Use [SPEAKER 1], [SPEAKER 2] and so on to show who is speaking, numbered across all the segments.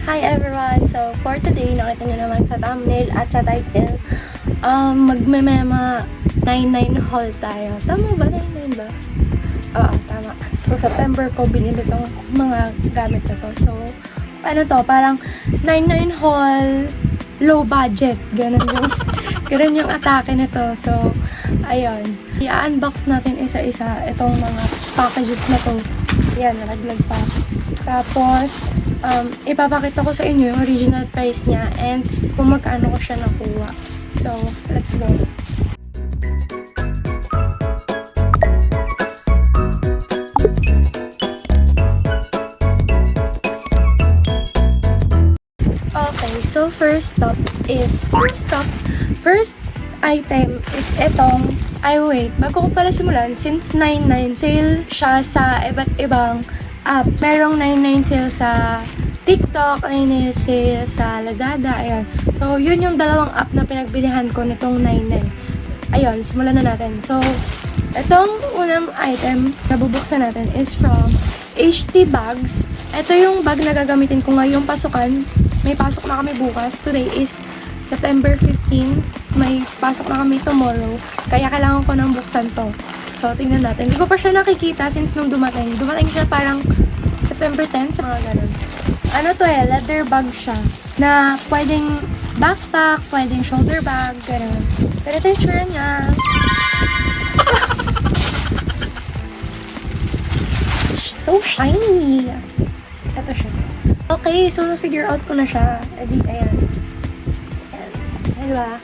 [SPEAKER 1] Hi everyone! So, for today, nakita nyo naman sa thumbnail at sa title, magmemema 99 haul tayo. Tama ba? 99 ba? Oo, tama. So, September ko binili tong mga gamit na to. So, ano to? Parang 99 haul, low budget. Ganun yung atake nito. So, ayun. I-unbox natin isa-isa itong mga packages na to. Yan, nalaglag pa. Tapos, ipapakita ko sa inyo yung original price niya and kung magkano ko siya nakuha. So, let's go. Okay, so first item is itong, wait, bago ko pala simulan, since 99 sale siya sa iba't ibang app. Merong 99 sale sa TikTok, 99 sale sa Lazada, ayan. So, yun yung dalawang app na pinagbilihan ko nitong 99. Ayun, simulan na natin. So, itong unang item na bubuksan natin is from HT Bags. Ito yung bag na gagamitin ko ngayong pasukan. May pasok na kami bukas. Today is September 15. May pasok na kami tomorrow. Kaya kailangan ko nang buksan to. So, tingnan natin. Hindi ko pa siya nakikita since nung dumating. Dumating siya parang September 10, sa mga ganun. Ano to leather bag siya. Na pwedeng backpack, pwedeng shoulder bag, ganun. Pero ito yung tsura niya. So shiny! Ito siya. Okay, so na-figure out ko na siya. Edi, ayan. Ayan. Diba?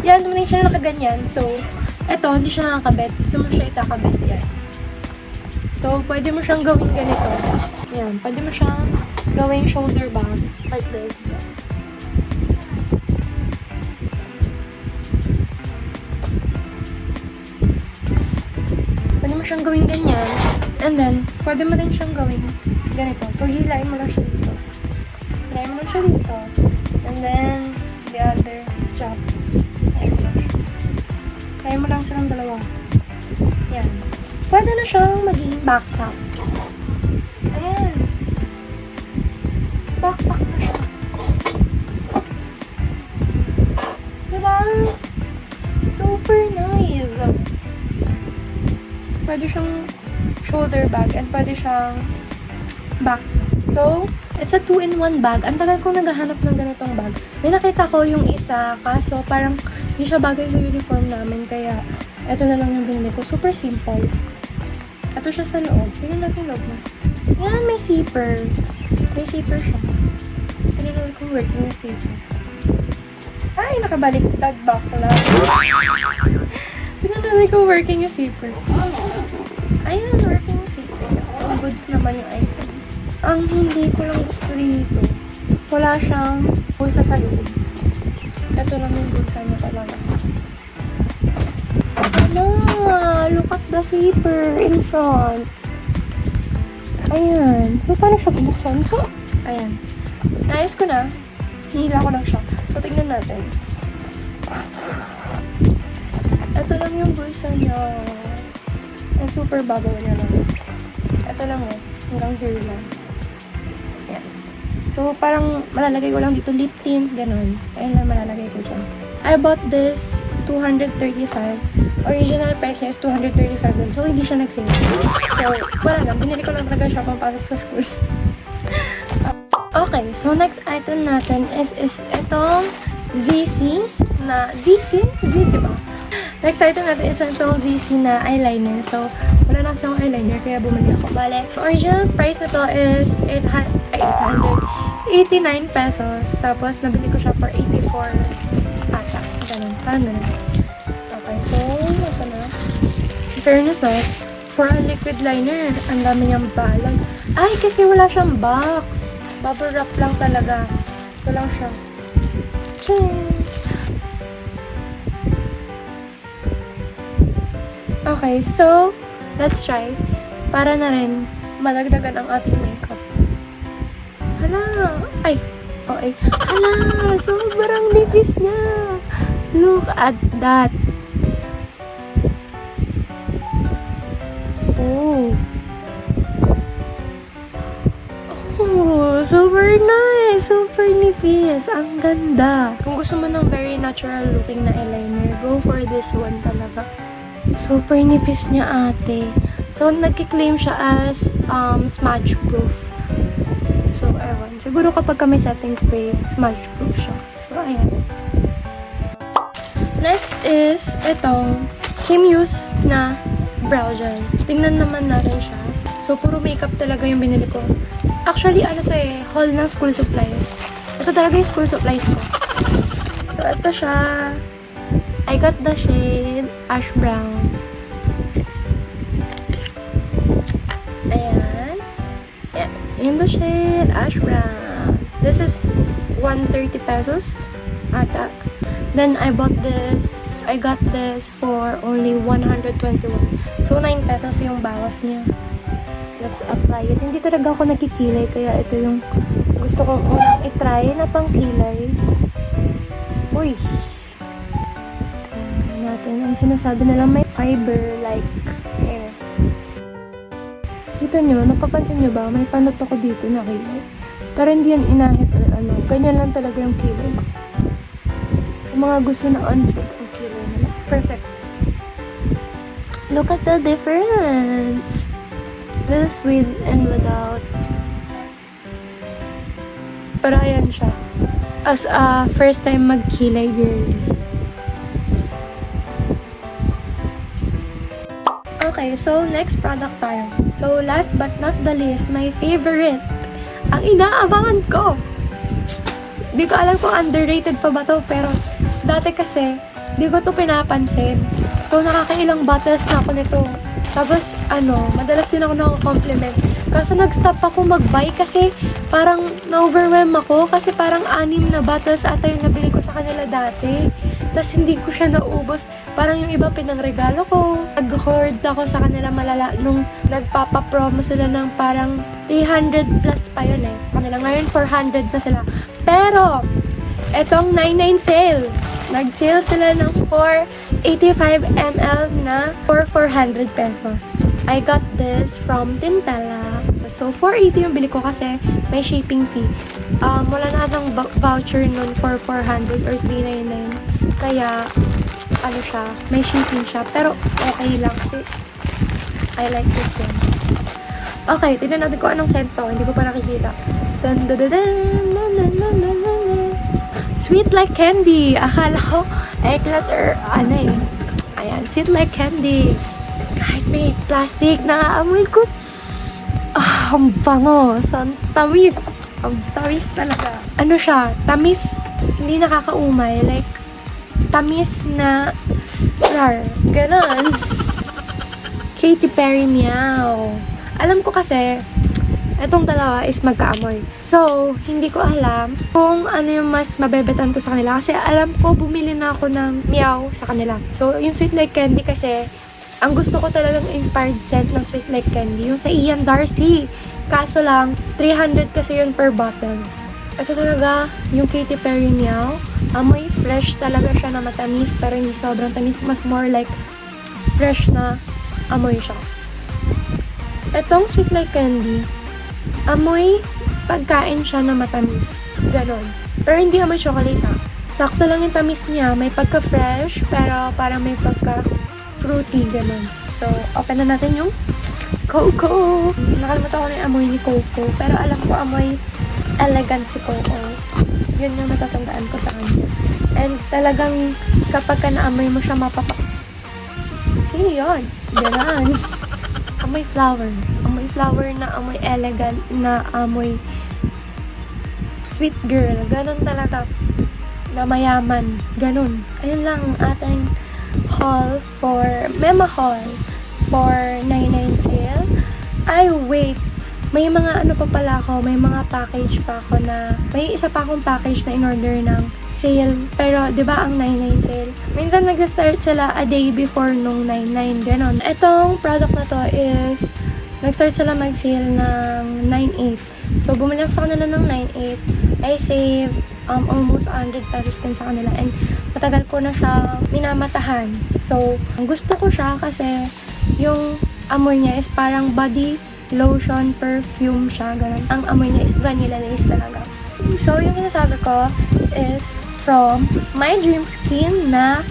[SPEAKER 1] Yan, dumating siya na nakaganyan. So, eto, hindi siya nakakabit. Dito mo siya ikakabit yan. So, pwede mo siyang gawin ganito. Yan, pwede mo siyang gawing shoulder bag. Like this. Pwede mo siyang gawin ganyan. And then, pwede mo din siyang gawin ganito. So, hilain mo lang siya dito. Hilain mo lang siya dito. And then, the other strap. Kaya mo lang silang dalawa. Yan. Pwede na siyang maging backpack. Ayan. Backpack na siya. Diba? Super nice. Pwede siyang shoulder bag and pwede siyang backpack. So, it's a 2-in-1 bag. Ang tagal ko naghahanap ng ganitong bag. May nakita ko yung isa, kaso parang hindi siya bagay sa uniform namin, kaya ito na lang yung binili ko. Super simple. Ito siya sa loob. Tingnan natin loob na. Yan, may zipper. May zipper siya. Tingnan natin kung working yung zipper. Ay, nakabaliktad bakla. Tingnan natin kung working yung zipper. Ayan, working yung zipper. So, goods naman yung item. Ang hindi ko lang gusto dito, wala siyang bulsa sa loob. Ito lang yung bulsa niya talaga. Look at the zipper in front. Ayan. So, paano siya bubuksan? So, ayan. Naayos ko na. Hihila ko lang siya. So, tignan natin. Ito lang yung bulsa niya. Ang super babaw niya lang. Ito lang hanggang here lang. Ayan. So, parang malalagay ko lang dito lip tint, ganun. Ayan lang malalagay ko dyan. I bought this 235. Original price niya is 235 dun. So, hindi siya nag-sale. So, wala lang. Binili ko lang talaga siya papasok sa school. Okay. So, next item natin is itong ZC na... ZC? ZC ba? Next item natin is itong ZC na eyeliner. So, wala na siyang eyeliner kaya bumili ako. Bale, original price nito is 89 pesos. Tapos, nabili ko siya for 84 ata. Ganun. Paano na? Okay, so, nasa na? In fairness, for a liquid liner, ang dami niyang balag. Ay, kasi wala siyang box. Bubble wrap lang talaga. Ito lang siya. Ching! Okay, so, let's try. Para na rin madagdagan ang ating makeup. Hala! Ay! Okay. Hala! Sobrang nipis niya! Look at that! Oh! Oh! Super nice! So super nipis. Ang ganda. Kung gusto mo ng very natural looking na eyeliner, go for this one talaga. Super nipis niya, ate. So, nagkiklaim siya as smudge proof. So, ewan. Siguro kapag may setting spray, smudge proof siya. So, ayan. Next is itong Kim Use na brow gel. Tingnan naman natin siya. So, puro makeup talaga yung binili ko. Actually, ano to eh, haul ng school supplies. Ito talaga yung school supplies ko. So, ito siya. I got the shade ash brown. Ayan. Yeah, in the shade ash brown. This is 130 pesos ata. Then, I got this for only 121. So, 9 pesos yung bawas niya. Let's apply it. Hindi talaga ako nagkikilay, kaya ito yung gusto kong unang itry na pangkilay. Uy! Tingnan natin. Ang sinasabi nila may fiber like hair. Dito nyo, napapansin nyo ba? May panot ako dito na kilay. Pero hindi yan inahit or ano. Ganyan lang talaga yung kilay ko. Sa mga gusto na on-stick ang kilay nila. Perfect. Look at the difference. This with and without. Pero ayan siya. As a first time magkilay girl. Okay, so next product tayo. So last but not the least, my favorite. Ang inaabangan ko. Di ko alam kung underrated pa ba to, pero dati kasi, di ko to pinapansin. So nakakailang bottles na ako nito. Tapos, madalas din ako nako-compliment. Kaso nag-stop ako mag-buy kasi parang na-overwhelm ako kasi parang 6 na bottles ata yung nabili ko sa kanila dati. Tapos hindi ko siya naubos. Parang yung iba pinangregalo ko. Nag-hoard ako sa kanila malala nung nagpapa-promo sila ng parang 300 plus pa yun eh. Kanila ngayon 400 na sila. Pero, etong 99 sale. Nag-sale sila ng 485 ml na for 400 pesos. I got this from Tintella. So, 480 yung bili ko kasi may shipping fee. Wala na akong voucher nun for 400 or 399. Kaya, siya, may shipping siya. Pero, okay lang kasi I like this one. Okay, tignan natin kung anong scent to. Hindi ko pa nakikita. Dun, dun, dun, dun, dun, dun, dun, dun, dun. Sweet like candy. Akala ko, eklat or Ayan, sweet like candy. Kahit may plastic, nakaamoy ko. Ang bango. So, ang tamis. Ang tamis talaga. Ano siya? Tamis. Hindi nakakaumay. Like, tamis na rar. Ganon. Katy Perry Meow. Alam ko kasi, itong dalawa is magkaamoy. So, hindi ko alam kung ano yung mas mabebetan ko sa kanila. Kasi alam ko, bumili na ako ng meow sa kanila. So, yung Sweet Like Candy kasi, ang gusto ko talagang inspired scent ng Sweet Like Candy, yung sa Ian Darcy. Kaso lang, 300 kasi yun per bottle. Ito talaga, yung Katy Perry Meow. Amoy fresh talaga siya na matamis, pero hindi sobrang tamis. Mas more like fresh na amoy siya. Itong Sweet Like Candy, amoy pagkain siya na matamis. Ganon. Pero hindi amoy chocolate ha. Sakto lang yung tamis niya. May pagka-fresh, pero parang may pagka-fruity. Ganon. So, open na natin yung Coco. Nakalimutan ko na yung amoy ni Coco. Pero alam ko amoy elegant si Coco. Yun yung natatandaan ko sa kanya. And talagang kapag ka naamoy mo siya See, yun. Ganon. Amoy flower. Amoy flower na amoy elegant na amoy sweet girl. Ganon talaga. Na mayaman. Ganon. Ayun lang ang ating haul for Mema haul for 99 sale. Wait. May mga ano pa pala ako. May mga package pa ako na may isa pa akong package na in-order ng sale. Pero, di ba ang 99 sale? Minsan nag-start sila a day before nung 99. Ganon. Etong product na to is nag-start sila mag-sale ng 9.8. So, bumili ako sa kanila ng 9.8. I save almost 100 pesos din sa kanila. And matagal ko na siya minamatahan. So, ang gusto ko siya kasi yung amoy niya is parang body lotion, perfume siya. Ganun. Ang amoy niya is vanilla lace talaga. So, yung sinasabi ko is from My Dream Skin na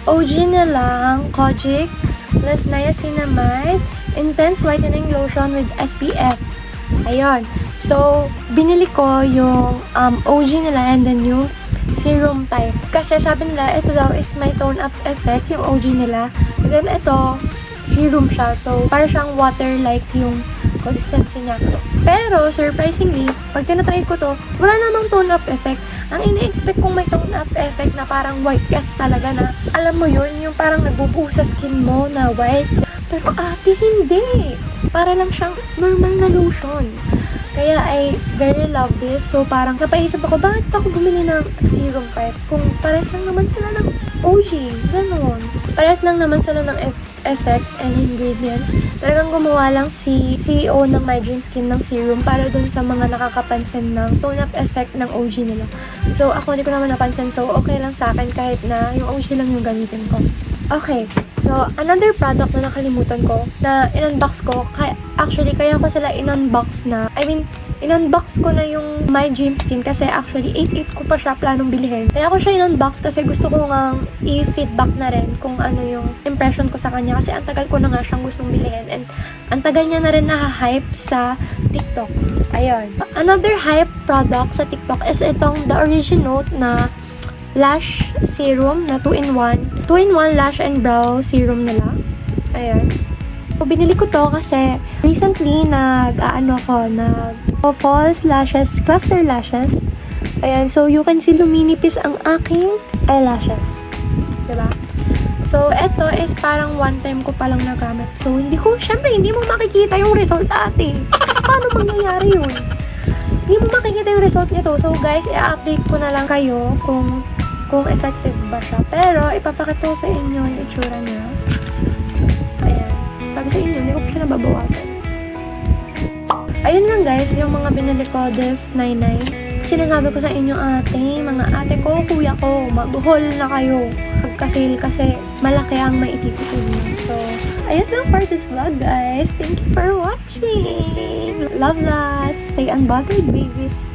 [SPEAKER 1] OG na lang, Kojic plus Niacinamide Intense Whitening Lotion with SPF. Ayun. So, binili ko yung OG nila and then yung serum type. Kasi sabi nila, ito daw is may tone up effect, yung OG nila. And then ito, serum siya. So, para siyang water-like yung consistency niya. Pero, surprisingly, pag tinatry ko to, wala namang tone up effect. Ang ina-expect kong may tone up effect na parang white cast talaga na, alam mo yun, yung parang nagbubuo sa skin mo na white. Pero ate, hindi. Para lang siyang normal na lotion. Kaya I very love this. So parang napaisip ako, bakit ako bumili ng serum type? Kung pares lang naman sila ng OG. Ganon. Pares lang naman sila ng effect and ingredients. Talagang gumawa lang si CEO ng My Dream Skin ng serum para dun sa mga nakakapansin ng tone-up effect ng OG nila. So ako hindi ko naman napansin. So okay lang sa akin kahit na yung OG lang yung gamitin ko. Okay. So, another product na nakalimutan ko, na in-unbox ko, actually, kaya ko sila in-unbox na, in-unbox ko na yung My Dream Skin kasi actually, 8-8 ko pa siya planong bilhin. Kaya ko siya in-unbox kasi gusto ko nga i-feedback na rin kung ano yung impression ko sa kanya kasi ang tagal ko na nga siyang gustong bilhin and ang tagal niya na rin na-hype sa TikTok. Ayun. Another hype product sa TikTok is itong The Originote na lash serum na 2-in-1. 2-in-1 lash and brow serum nila. Ayan. So, binili ko to kasi recently false lashes, cluster lashes. Ayan. So, you can see luminipis ang aking eyelashes. Diba? So, eto is parang one time ko palang nagamit. So, syempre, hindi mo makikita yung result ate. Paano mangyayari yun? Hindi mo makikita yung result nito. So, guys, i-update ko na lang kayo kung effective ba siya. Pero, ipapakita ko sa inyo yung itsura niya. Ayan. Sabi sa inyo, hindi ko pa siya nababawasan. Ayun lang guys, yung mga binili ko this 99. Sinasabi ko sa inyo mga ate ko, kuya ko, mag-haul na kayo. Magka-sale kasi malaki ang maititipid niyo. So, ayun lang for this vlog guys. Thank you for watching. Love us. Stay unbothered babies.